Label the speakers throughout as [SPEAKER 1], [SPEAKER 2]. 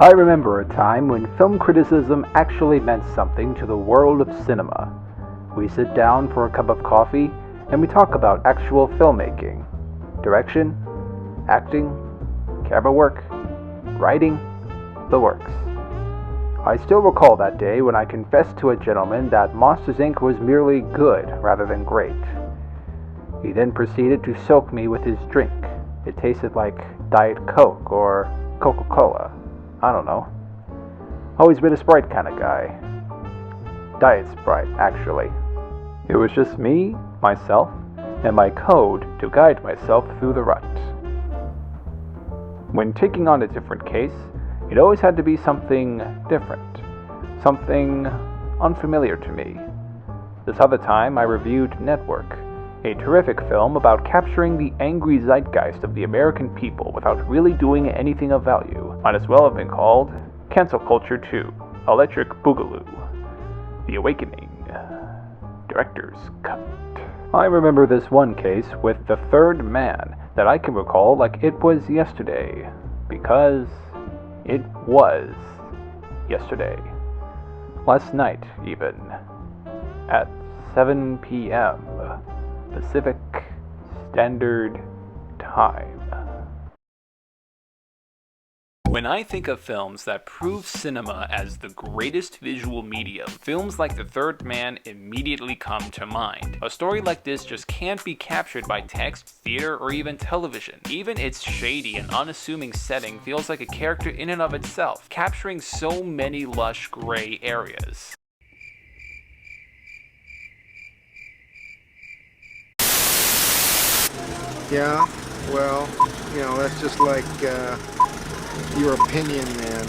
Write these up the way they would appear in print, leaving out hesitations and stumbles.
[SPEAKER 1] I remember a time when film criticism actually meant something to the world of cinema. We sit down for a cup of coffee and we talk about actual filmmaking, direction, acting, camera work, writing, the works. I still recall that day when I confessed to a gentleman that Monsters Inc. was merely good rather than great. He then proceeded to soak me with his drink. It tasted like Diet Coke or Coca-Cola. I don't know. Always been a Sprite kind of guy. Diet Sprite, actually. It was just me, myself, and my code to guide myself through the rut. When taking on a different case, it always had to be something different, something unfamiliar to me. This other time I reviewed Network, a terrific film about capturing the angry zeitgeist of the American people without really doing anything of value. Might as well have been called Cancel Culture 2, Electric Boogaloo, The Awakening, Director's Cut. I remember this one case with The Third Man that I can recall like it was yesterday, because it was yesterday. Last night, even, at 7 p.m. Pacific Standard Time. When I think of films that prove cinema as the greatest visual medium, films like The Third Man immediately come to mind. A story like this just can't be captured by text, theater, or even television. Even its shady and unassuming setting feels like a character in and of itself, capturing so many lush gray areas.
[SPEAKER 2] Yeah, well, that's just like, your opinion, man.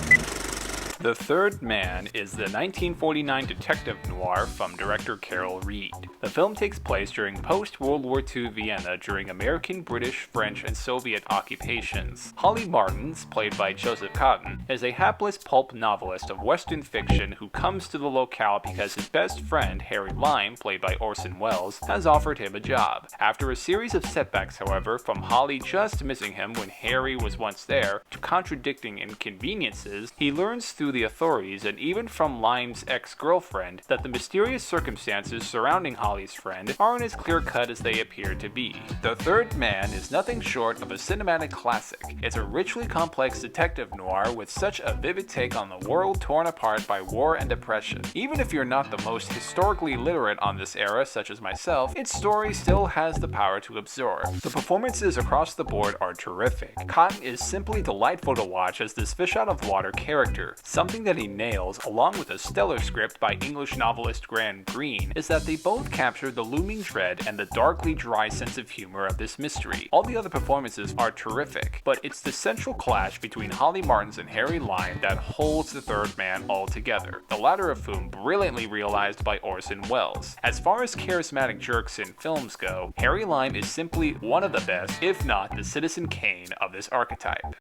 [SPEAKER 1] The Third Man is the 1949 detective noir from director Carol Reed. The film takes place during post-World War II Vienna during American, British, French, and Soviet occupations. Holly Martins, played by Joseph Cotten, is a hapless pulp novelist of Western fiction who comes to the locale because his best friend, Harry Lime, played by Orson Welles, has offered him a job. After a series of setbacks, however, from Holly just missing him when Harry was once there, to contradicting inconveniences, he learns through the authorities and even from Lime's ex-girlfriend that the mysterious circumstances surrounding Holly's friend aren't as clear-cut as they appear to be. The Third Man is nothing short of a cinematic classic. It's a richly complex detective noir with such a vivid take on the world torn apart by war and oppression. Even if you're not the most historically literate on this era, such as myself, its story still has the power to absorb. The performances across the board are terrific. Cotten is simply delightful to watch as this fish-out-of-water character. Something that he nails, along with a stellar script by English novelist Graham Greene, is that they both capture the looming dread and the darkly dry sense of humor of this mystery. All the other performances are terrific, but it's the central clash between Holly Martins and Harry Lime that holds The Third Man all together, the latter of whom brilliantly realized by Orson Welles. As far as charismatic jerks in films go, Harry Lime is simply one of the best, if not the Citizen Kane of this archetype.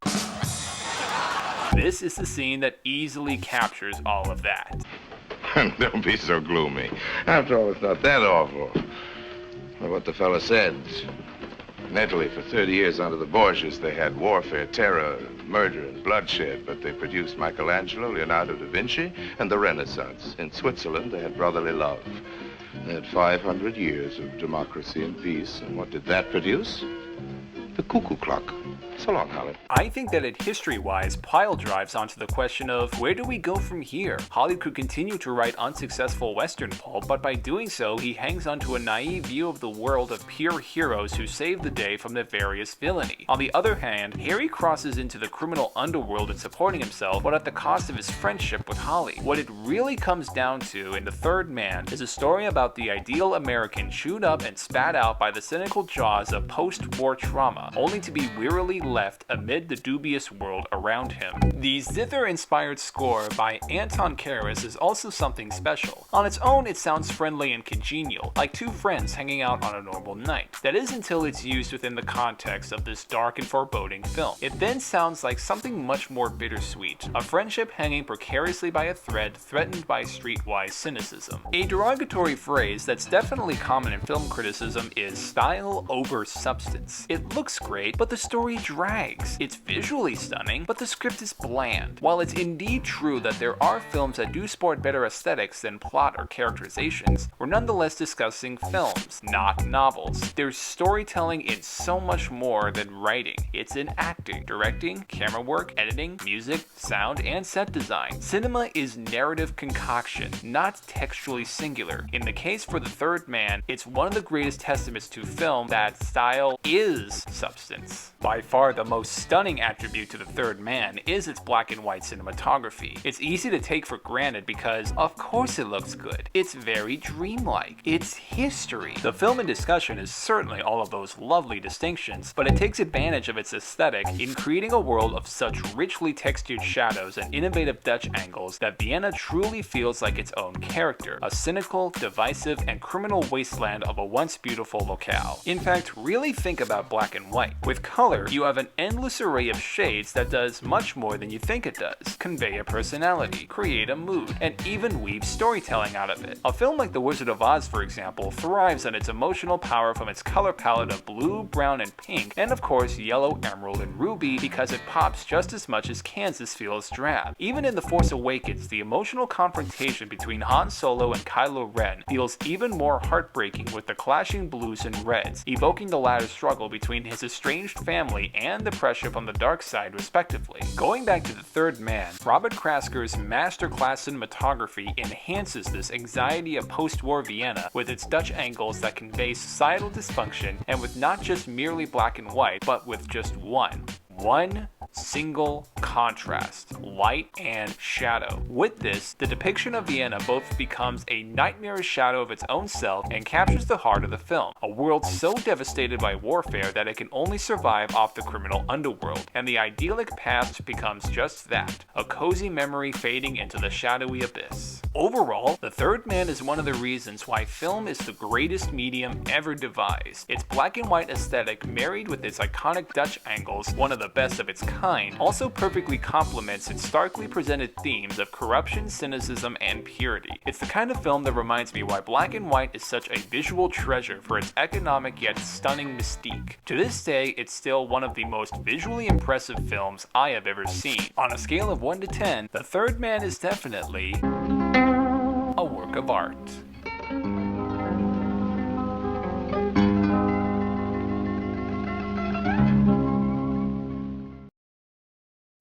[SPEAKER 1] This is the scene that easily captures all of that.
[SPEAKER 3] Don't be so gloomy. After all, it's not that awful. Well, what the fella said. In Italy, for 30 years under the Borgias, they had warfare, terror, murder, and bloodshed, but they produced Michelangelo, Leonardo da Vinci, and the Renaissance. In Switzerland, they had brotherly love. They had 500 years of democracy and peace, and what did that produce? The cuckoo clock. So long, Holly.
[SPEAKER 1] I think that it history-wise pile drives onto the question of where do we go from here? Holly could continue to write unsuccessful Western pulp, but by doing so, he hangs onto a naive view of the world of pure heroes who save the day from nefarious villainy. On the other hand, Harry crosses into the criminal underworld in supporting himself, but at the cost of his friendship with Holly. What it really comes down to in The Third Man is a story about the ideal American chewed up and spat out by the cynical jaws of post-war trauma, only to be wearily left amid the dubious world around him. The zither-inspired score by Anton Karas is also something special. On its own, it sounds friendly and congenial, like two friends hanging out on a normal night. That is until it's used within the context of this dark and foreboding film. It then sounds like something much more bittersweet, a friendship hanging precariously by a thread threatened by streetwise cynicism. A derogatory phrase that's definitely common in film criticism is style over substance. It looks great, but the story drags. It's visually stunning, but the script is bland. While it's indeed true that there are films that do sport better aesthetics than plot or characterizations, we're nonetheless discussing films, not novels. There's storytelling in so much more than writing. It's in acting, directing, camera work, editing, music, sound, and set design. Cinema is narrative concoction, not textually singular. In the case for The Third Man, it's one of the greatest testaments to film that style is substance. By far the most stunning attribute to The Third Man is its black and white cinematography. It's easy to take for granted because, of course, it looks good. It's very dreamlike. It's history. The film in discussion is certainly all of those lovely distinctions, but it takes advantage of its aesthetic in creating a world of such richly textured shadows and innovative Dutch angles that Vienna truly feels like its own character, a cynical, divisive, and criminal wasteland of a once beautiful locale. In fact, really think about black and white. With color, you have an endless array of shades that does much more than you think it does. Convey a personality, create a mood, and even weave storytelling out of it. A film like The Wizard of Oz, for example, thrives on its emotional power from its color palette of blue, brown, and pink, and of course yellow, emerald, and ruby because it pops just as much as Kansas feels drab. Even in The Force Awakens, the emotional confrontation between Han Solo and Kylo Ren feels even more heartbreaking with the clashing blues and reds, evoking the latter's struggle between his estranged family and the pressure from the dark side respectively. Going back to The Third Man, Robert Krasker's masterclass cinematography enhances this anxiety of post-war Vienna with its Dutch angles that convey societal dysfunction and with not just merely black and white, but with just one single contrast, light and shadow. With this, the depiction of Vienna both becomes a nightmarish shadow of its own self and captures the heart of the film, a world so devastated by warfare that it can only survive off the criminal underworld, and the idyllic past becomes just that, a cozy memory fading into the shadowy abyss. Overall, The Third Man is one of the reasons why film is the greatest medium ever devised. Its black and white aesthetic married with its iconic Dutch angles, one of the best of its kind, also perfectly complements its starkly presented themes of corruption, cynicism, and purity. It's the kind of film that reminds me why black and white is such a visual treasure for its economic yet stunning mystique. To this day, it's still one of the most visually impressive films I have ever seen. On a scale of 1 to 10, The Third Man is definitely a work of art.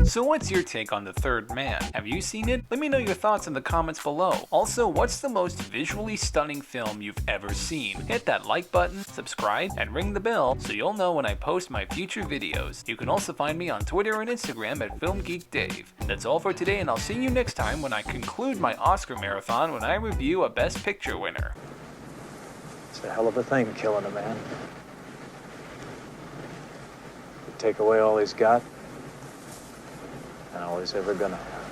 [SPEAKER 1] So what's your take on The Third Man? Have you seen it? Let me know your thoughts in the comments below. Also, what's the most visually stunning film you've ever seen? Hit that like button, subscribe, and ring the bell so you'll know when I post my future videos. You can also find me on Twitter and Instagram at FilmGeekDave. That's all for today, and I'll see you next time when I conclude my Oscar marathon when I review a Best Picture winner.
[SPEAKER 4] It's a hell of a thing, killing a man. You take away all he's got, and all he's ever gonna have.